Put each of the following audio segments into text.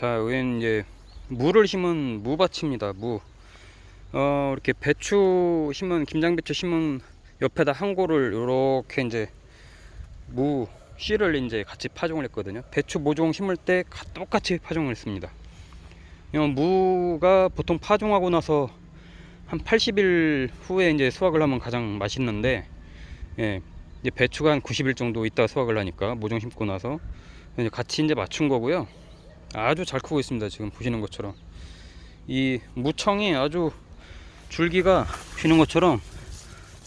자, 여기는 이제 무를 심은 무밭입니다. 이렇게 배추 심은, 김장배추 심은 옆에다 한 고를 이렇게 이제 무 씨를 이제 같이 파종을 했거든요. 배추 모종 심을 때 똑같이 파종을 했습니다. 무가 보통 파종하고 나서 한 80일 후에 이제 수확을 하면 가장 맛있는데, 예, 이제 배추가 한 90일 정도 있다 수확을 하니까 모종 심고 나서 이제 같이 이제 맞춘 거고요. 아주 잘 크고 있습니다. 지금 보시는 것처럼 이 무청이 아주 줄기가 피는 것처럼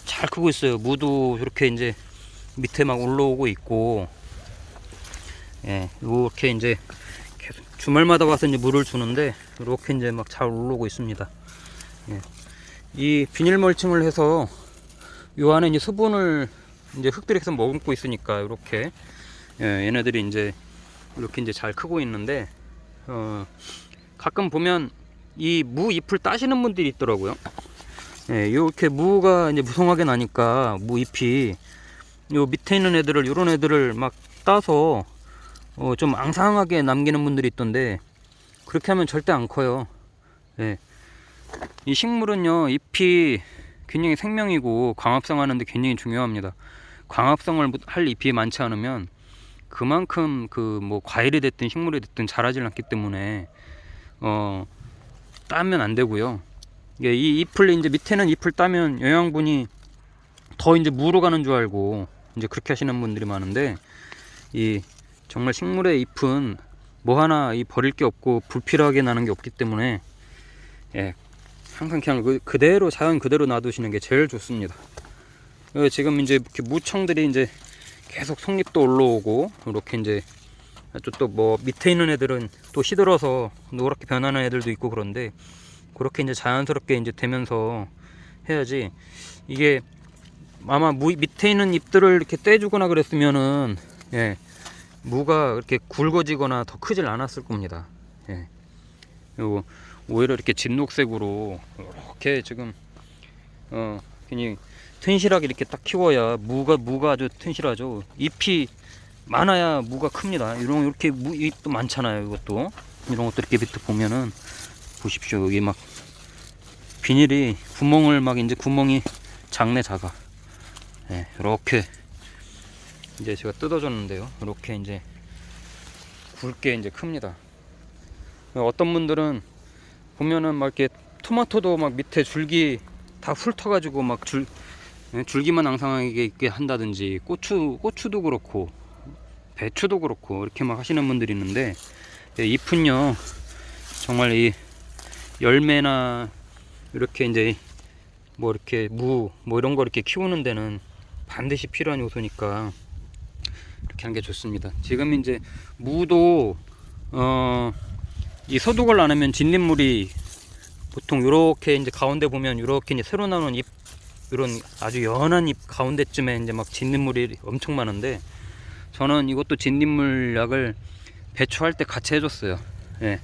잘 크고 있어요. 무도 이렇게 이제 밑에 막 올라오고 있고, 예, 이렇게 이제 계속 주말마다 와서 이제 물을 주는데 이렇게 이제 막 잘 올라오고 있습니다. 예. 이 비닐 멀칭을 해서 요 안에 이제 수분을 이제 흙들이 계속 머금고 있으니까 이렇게, 예, 얘네들이 이제 이렇게 이제 잘 크고 있는데, 가끔 보면 이 무 잎을 따시는 분들이 있더라고요. 예, 이렇게 무가 이제 무성하게 나니까 무 잎이 요 밑에 있는 애들을, 요런 애들을 막 따서 좀 앙상하게 남기는 분들이 있던데, 그렇게 하면 절대 안 커요. 예. 이 식물은요, 잎이 굉장히 생명이고 광합성 하는데 굉장히 중요합니다. 광합성을 할 잎이 많지 않으면 그만큼 뭐 과일이 됐든 식물이 됐든 자라질 않기 때문에 따면 안 되고요. 이 잎을 이제 밑에는 잎을 따면 영양분이 더 이제 무로 가는 줄 알고 이제 그렇게 하시는 분들이 많은데, 이 정말 식물의 잎은 뭐 하나 버릴 게 없고 불필요하게 나는 게 없기 때문에, 예, 항상 그냥 그대로 자연 그대로 놔두시는 게 제일 좋습니다. 지금 이제 이렇게 무청들이 이제 계속 속잎도 올라오고, 이렇게 이제 또 뭐 밑에 있는 애들은 또 시들어서 노랗게 변하는 애들도 있고, 그런데 그렇게 이제 자연스럽게 이제 되면서 해야지. 이게 아마 밑에 있는 잎들을 이렇게 떼주거나 그랬으면은, 예, 무가 이렇게 굵어지거나 더 크질 않았을 겁니다. 예. 그리고 오히려 이렇게 진녹색으로 이렇게 지금 그냥 튼실하게 이렇게 딱 키워야 무가 아주 튼실하죠. 잎이 많아야 무가 큽니다. 이렇게 잎도 많잖아요. 이것도 이런 것도 이렇게 밑에 보면은 보십시오. 여기 막 비닐이 구멍이 작네, 작아. 예, 이렇게 이제 제가 뜯어줬는데요. 이렇게 이제 굵게 이제 큽니다. 어떤 분들은 보면은 막 이렇게 토마토도 막 밑에 줄기 다 훑어가지고 막 줄기만 앙상하게 있게 한다든지, 고추도 그렇고 배추도 그렇고 이렇게 막 하시는 분들이 있는데, 잎은요 정말 이 열매나 이렇게 이제 뭐 이렇게 뭐 이런 거 이렇게 키우는 데는 반드시 필요한 요소니까 이렇게 하는 게 좋습니다. 지금 이제 무도 이 소독을 안 하면 진딧물이 보통 이렇게 이제 가운데 보면 이렇게 이제 새로 나오는 잎, 이런 아주 연한 잎 가운데쯤에 이제 막 진딧물이 엄청 많은데, 저는 이것도 진딧물 약을 배추할 때 같이 해줬어요. 예.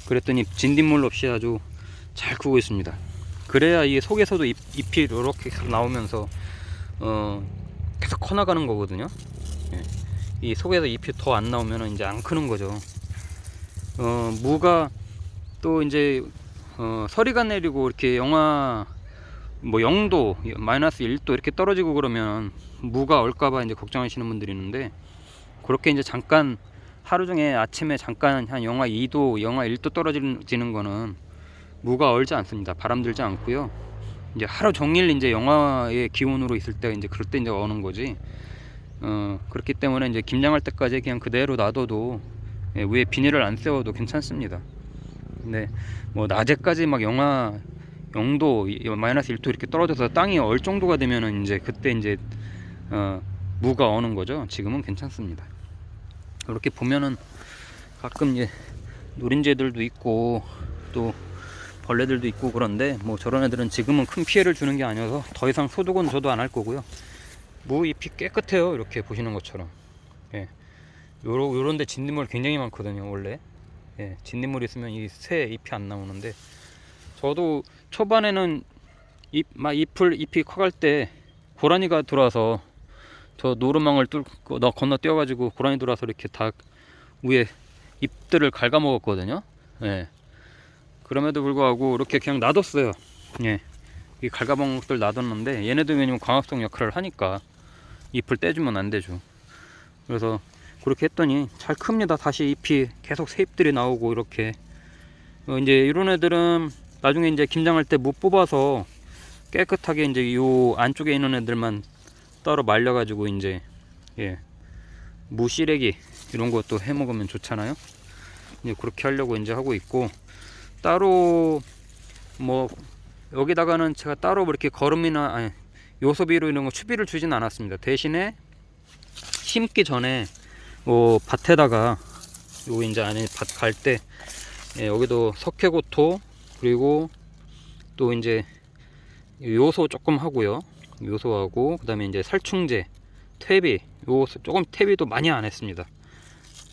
그랬더니 진딧물 없이 아주 잘 크고 있습니다. 그래야 이 속에서도 잎이 이렇게 나오면서 계속 커나가는 거거든요. 예. 이 속에서 잎이 더 안 나오면 이제 안 크는 거죠. 무가 또 이제 서리가 내리고 이렇게 영하 뭐 0도, 마이너스 1도 이렇게 떨어지고 그러면 무가 얼까봐 이제 걱정하시는 분들이 있는데, 그렇게 이제 잠깐 하루 중에 아침에 잠깐 한 영하 2도, 영하 1도 떨어지는 거는 무가 얼지 않습니다. 바람 들지 않고요. 이제 하루 종일 이제 영하의 기온으로 있을 때 이제 그럴 때 이제 어는 거지. 그렇기 때문에 이제 김장할 때까지 그냥 그대로 놔둬도, 예, 위에 비닐을 안 세워도 괜찮습니다. 근데 뭐 낮에까지 막 영하 0도, 마이너스 1도 이렇게 떨어져서 땅이 얼 정도가 되면은 이제 그때 이제 무가 어는 거죠. 지금은 괜찮습니다. 이렇게 보면은 가끔 이제 노린재들도 있고 또 벌레들도 있고 그런데, 뭐 저런 애들은 지금은 큰 피해를 주는 게 아니어서 더 이상 소독은 저도 안 할 거고요. 무 잎이 깨끗해요. 이렇게 보시는 것처럼. 예. 요런데 진딧물 굉장히 많거든요, 원래. 예. 진딧물 있으면 이 새 잎이 안 나오는데, 저도 초반에는 잎이 커갈 때 고라니가 들어와서 저 노루망을 건너 뛰어가지고 고라니 들어와서 이렇게 다 위에 잎들을 갉아먹었거든요. 예. 그럼에도 불구하고 이렇게 그냥 놔뒀어요. 예. 이 갉아먹은 것들 놔뒀는데 얘네도 왜냐면 광합성 역할을 하니까 잎을 떼주면 안 되죠. 그래서 그렇게 했더니 잘 큽니다. 다시 잎이 계속 새 잎들이 나오고 이렇게. 이제 이런 애들은 나중에 이제 김장할 때 무 뽑아서 깨끗하게 이제 요 안쪽에 있는 애들만 따로 말려가지고 이제 예, 무 시래기 이런 것도 해 먹으면 좋잖아요. 이제 그렇게 하려고 이제 하고 있고, 따로 뭐 여기다가는 제가 따로 이렇게 거름이나 아니, 요소비로 이런 거 추비를 주진 않았습니다. 대신에 심기 전에 밭에다가 요 이제 안에 밭 갈 때 여기도 석회고토 그리고 또 이제 요소 조금 하고요. 요소하고 그다음에 이제 살충제, 퇴비, 요소 조금 퇴비도 많이 안 했습니다.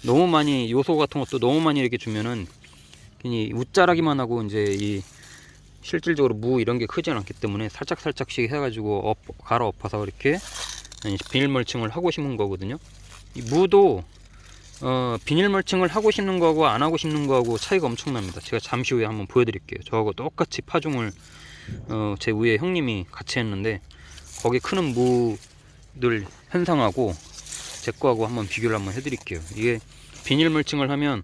너무 많이 요소 같은 것도 너무 많이 이렇게 주면은 괜히 웃자라기만 하고 이제 이 실질적으로 무 이런 게 크지 않기 때문에 살짝씩 해가지고 갈아 엎어서 이렇게 비닐 멀칭을 하고 심은 거거든요. 이 무도 비닐 멀칭을 하고 심는 거하고 안 하고 심는 거하고 차이가 엄청납니다. 제가 잠시 후에 한번 보여드릴게요. 저하고 똑같이 파종을 제 위에 형님이 같이 했는데 거기 크는 무들 현상하고 제 거하고 한번 비교를 한번 해드릴게요. 이게 비닐 멀칭을 하면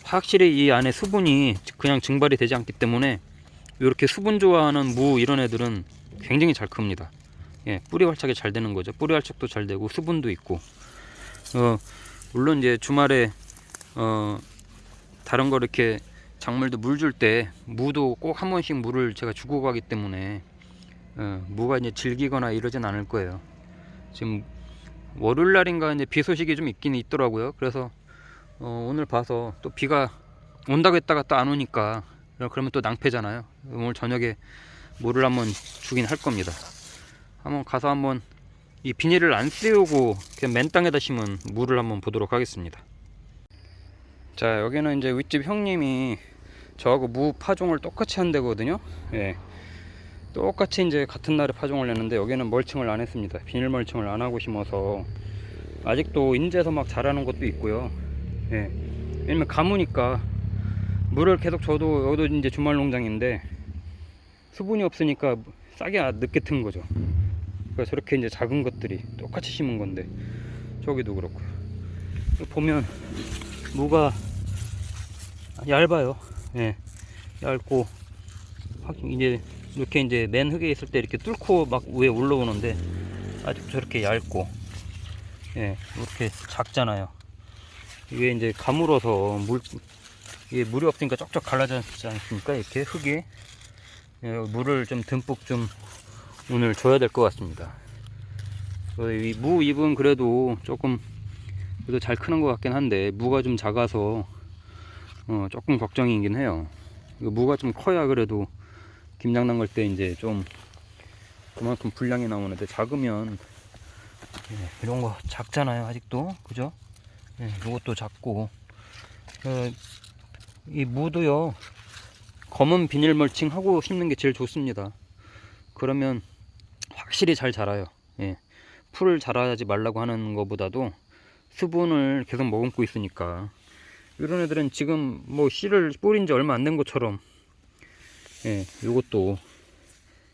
확실히 이 안에 수분이 그냥 증발이 되지 않기 때문에 이렇게 수분 좋아하는 무 이런 애들은 굉장히 잘 큽니다. 예, 뿌리 활착이 잘 되는 거죠. 뿌리 활착도 잘 되고 수분도 있고. 물론 이제 주말에 다른 거 이렇게 작물도 물 줄 때 무도 꼭 한 번씩 물을 제가 주고 가기 때문에 무가 이제 질기거나 이러진 않을 거예요. 지금 월요일 날인가 이제 비 소식이 좀 있긴 있더라고요. 그래서 오늘 봐서 또 비가 온다고 했다가 또 안 오니까 그러면 또 낭패잖아요. 오늘 저녁에 물을 한번 주긴 할 겁니다. 한번 가서 한번 이 비닐을 안 씌우고 그냥 맨 땅에다 심은 물을 한번 보도록 하겠습니다. 자, 여기는 이제 윗집 형님이 저하고 무 파종을 똑같이 한 데거든요. 예. 똑같이 이제 같은 날에 파종을 했는데 여기는 멀칭을 안 했습니다. 비닐 멀칭을 안 하고 심어서 아직도 인제서 막 자라는 것도 있고요. 예. 왜냐면 가무니까 물을 계속 줘도 여기도 이제 주말 농장인데 수분이 없으니까 싹이 늦게 튼 거죠. 그래서 저렇게 이제 작은 것들이 똑같이 심은 건데 저기도 그렇고요. 보면 무가 얇아요. 예. 얇고 이제 이렇게 이제 맨 흙에 있을 때 이렇게 뚫고 막 위에 올라오는데 아직 저렇게 얇고 예, 이렇게 작잖아요. 이게 이제 가물어서 이게 물이 없으니까 쩍쩍 갈라지지 않습니까? 이렇게 흙이. 예, 물을 좀 듬뿍 좀 오늘 줘야 될 것 같습니다. 이 무 잎은 그래도 조금 그래도 잘 크는 것 같긴 한데 무가 좀 작아서 조금 걱정이긴 해요. 무가 좀 커야 그래도 김장 담글 때 이제 좀 그만큼 분량이 나오는데 작으면 이런 거 작잖아요. 아직도 그죠? 이것도 작고 이 무도요 검은 비닐 멀칭 하고 심는 게 제일 좋습니다. 그러면 확실히 잘 자라요. 예. 풀을 자라지 말라고 하는 것보다도 수분을 계속 머금고 있으니까. 이런 애들은 지금 뭐 씨를 뿌린 지 얼마 안 된 것처럼 예, 요것도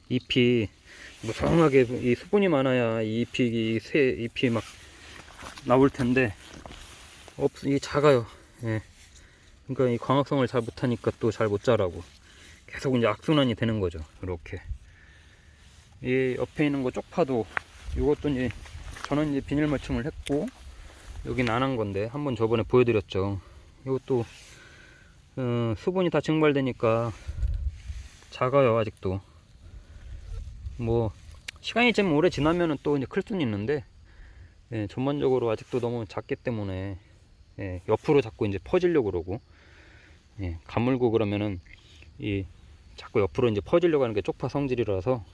잎이 무성하게 이 수분이 많아야 이 잎이 새 잎이 막 나올 텐데 이게 작아요. 예. 그러니까 이 광합성을 잘 못하니까 또 잘 못 자라고 계속 이제 악순환이 되는 거죠. 이렇게 이 옆에 있는 거 쪽파도 이것도 이제 저는 이제 비닐 멀칭을 했고 여긴 안 한 건데 한번 저번에 보여드렸죠. 이것도 수분이 다 증발되니까 작아요. 아직도 뭐 시간이 좀 오래 지나면은 또 이제 클 수는 있는데 예, 전반적으로 아직도 너무 작기 때문에 예, 옆으로 자꾸 이제 퍼지려고 그러고 예, 가물고 그러면은 이 자꾸 옆으로 이제 퍼지려고 하는 게 쪽파 성질이라서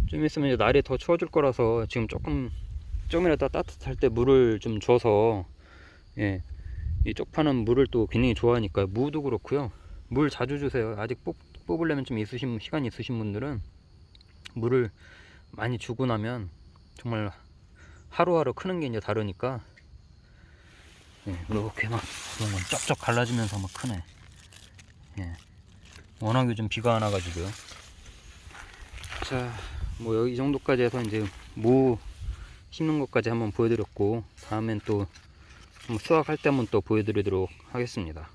좀 있으면 이제 날이 더 추워질 거라서 지금 좀이라도 따뜻할 때 물을 좀 줘서 예, 이 쪽파는 물을 또 굉장히 좋아하니까 무도 그렇고요. 물 자주 주세요. 아직 뽑으려면 좀 시간이 있으신 분들은 물을 많이 주고 나면 정말 하루하루 크는 게 이제 다르니까 예, 이렇게 막 그런 건 쩍쩍 갈라지면서 막 크네. 예. 워낙 요즘 비가 안 와가지고요. 자, 뭐 여기 이 정도까지 해서 이제 무 심는 것까지 한번 보여드렸고, 다음엔 또 수확할 때 한번 또 보여드리도록 하겠습니다.